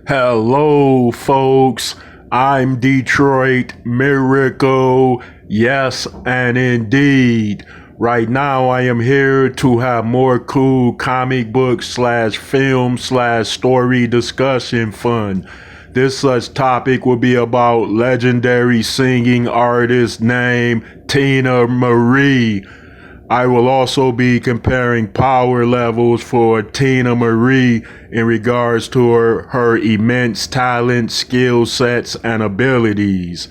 Hello, folks. I'm Detroit Miracle. Yes, and indeed. Right now, I am here to have more cool comic book slash film slash story discussion fun. This such topic will be about legendary singing artist named Teena Marie. I will also be comparing power levels for Teena Marie in regards to her immense talent, skill sets, and abilities.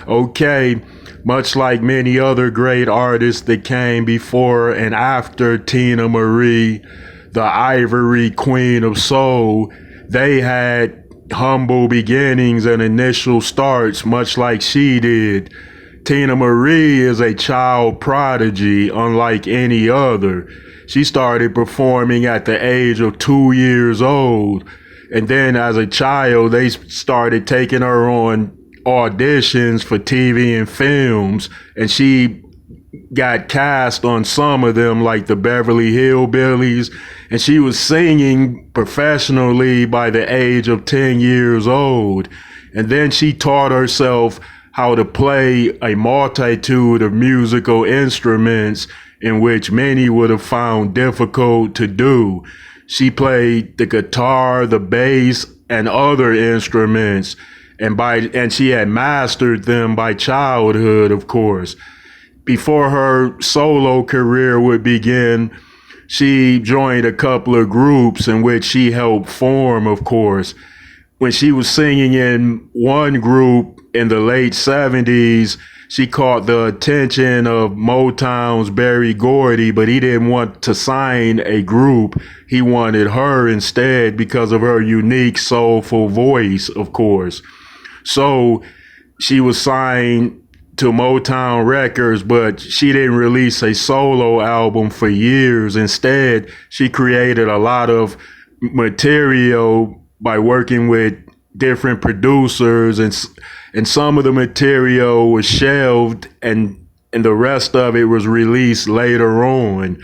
Okay, much like many other great artists that came before and after Teena Marie, the Ivory Queen of Soul, they had humble beginnings and initial starts, much like she did. Teena Marie is a child prodigy unlike any other. She started performing at the age of 2 years old. And then as a child, they started taking her on auditions for TV and films. And she got cast on some of them, like the Beverly Hillbillies. And she was singing professionally by the age of 10 years old. And then she taught herself how to play a multitude of musical instruments in which many would have found difficult to do. She played the guitar, the bass, and other instruments, and she had mastered them by childhood, of course. Before her solo career would begin, she joined a couple of groups in which she helped form, of course. When she was singing in one group in the late 70s, she caught the attention of Motown's Berry Gordy, but he didn't want to sign a group. He wanted her instead because of her unique, soulful voice, of course. So she was signed to Motown Records, but she didn't release a solo album for years. Instead, she created a lot of material by working with different producers, and some of the material was shelved, and the rest of it was released later on.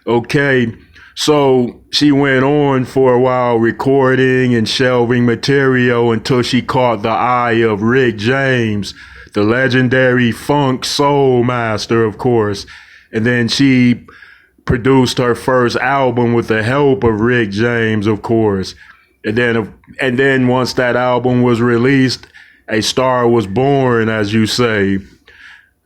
Okay, so she went on for a while recording and shelving material until she caught the eye of Rick James, the legendary funk soul master, of course. And then she produced her first album with the help of Rick James, of course. And then once that album was released, a star was born, as you say.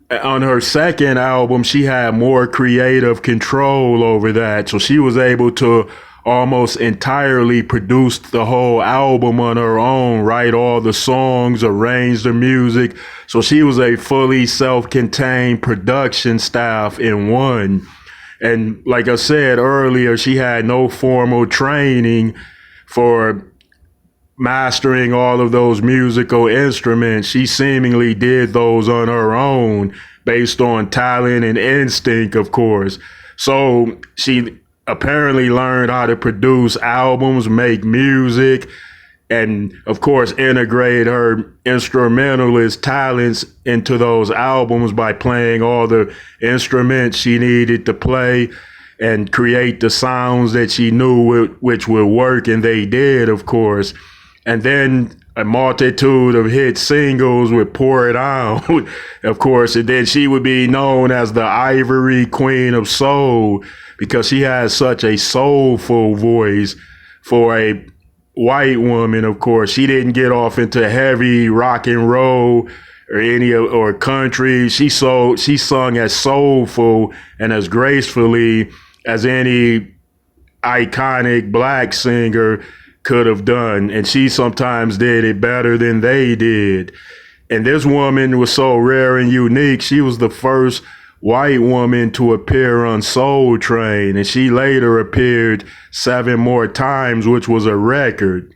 On her second album, she had more creative control over that. So she was able to almost entirely produce the whole album on her own, write all the songs, arrange the music. So she was a fully self-contained production staff in one. And like I said earlier, she had no formal training for mastering all of those musical instruments. She seemingly did those on her own based on talent and instinct, of course. So she apparently learned how to produce albums, make music, and of course integrate her instrumentalist talents into those albums by playing all the instruments she needed to play and create the sounds that she knew which would work, and they did, of course. And then a multitude of hit singles would pour it out, of course, and then she would be known as the Ivory Queen of Soul because she has such a soulful voice for a white woman, of course. She didn't get off into heavy rock and roll or country. She sung as soulful and as gracefully as any iconic black singer could have done, and she sometimes did it better than they did. And this woman was so rare and unique. She was the first white woman to appear on Soul Train, and she later appeared 7 more times, which was a record.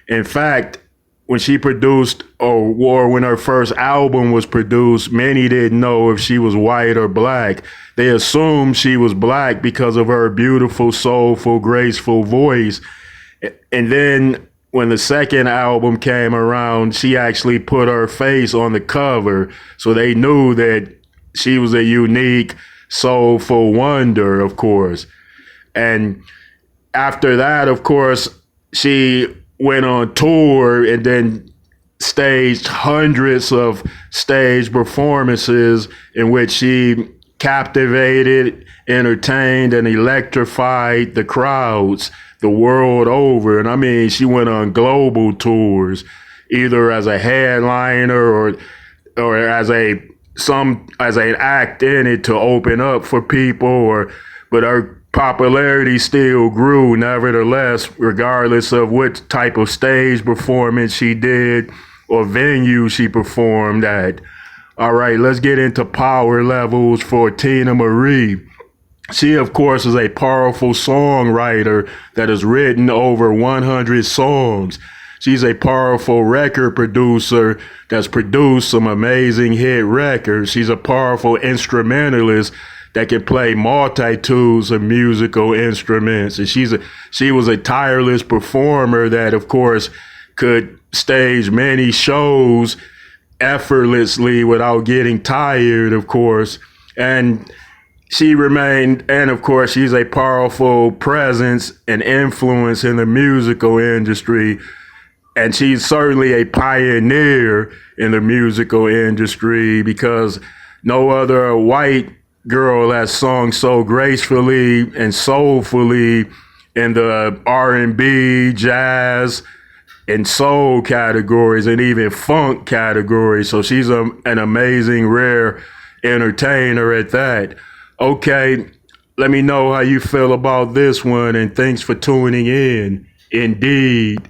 In fact, when she produced or when her first album was produced, many didn't know if she was white or black. They assumed she was black because of her beautiful, soulful, graceful voice. And then when the second album came around, she actually put her face on the cover. So they knew that she was a unique, soulful wonder, of course. And after that, of course, she went on tour and then staged hundreds of stage performances in which she captivated, entertained, and electrified the crowds the world over. And I mean, she went on global tours, either as a headliner or as an act in it to open up for people, or but her popularity still grew nevertheless, regardless of what type of stage performance she did or venue she performed at. All right, let's get into power levels for Teena Marie. She, of course, is a powerful songwriter that has written over 100 songs. She's a powerful record producer that's produced some amazing hit records. She's a powerful instrumentalist that can play multitudes of musical instruments. And she was a tireless performer that, of course, could stage many shows effortlessly without getting tired, of course. And she remained, and of course, she's a powerful presence and influence in the musical industry. And she's certainly a pioneer in the musical industry because no other white girl has sung so gracefully and soulfully in the R&B, jazz, and soul categories, and even funk categories. So she's an amazing, rare entertainer at that. Okay, let me know how you feel about this one, and thanks for tuning in. Indeed.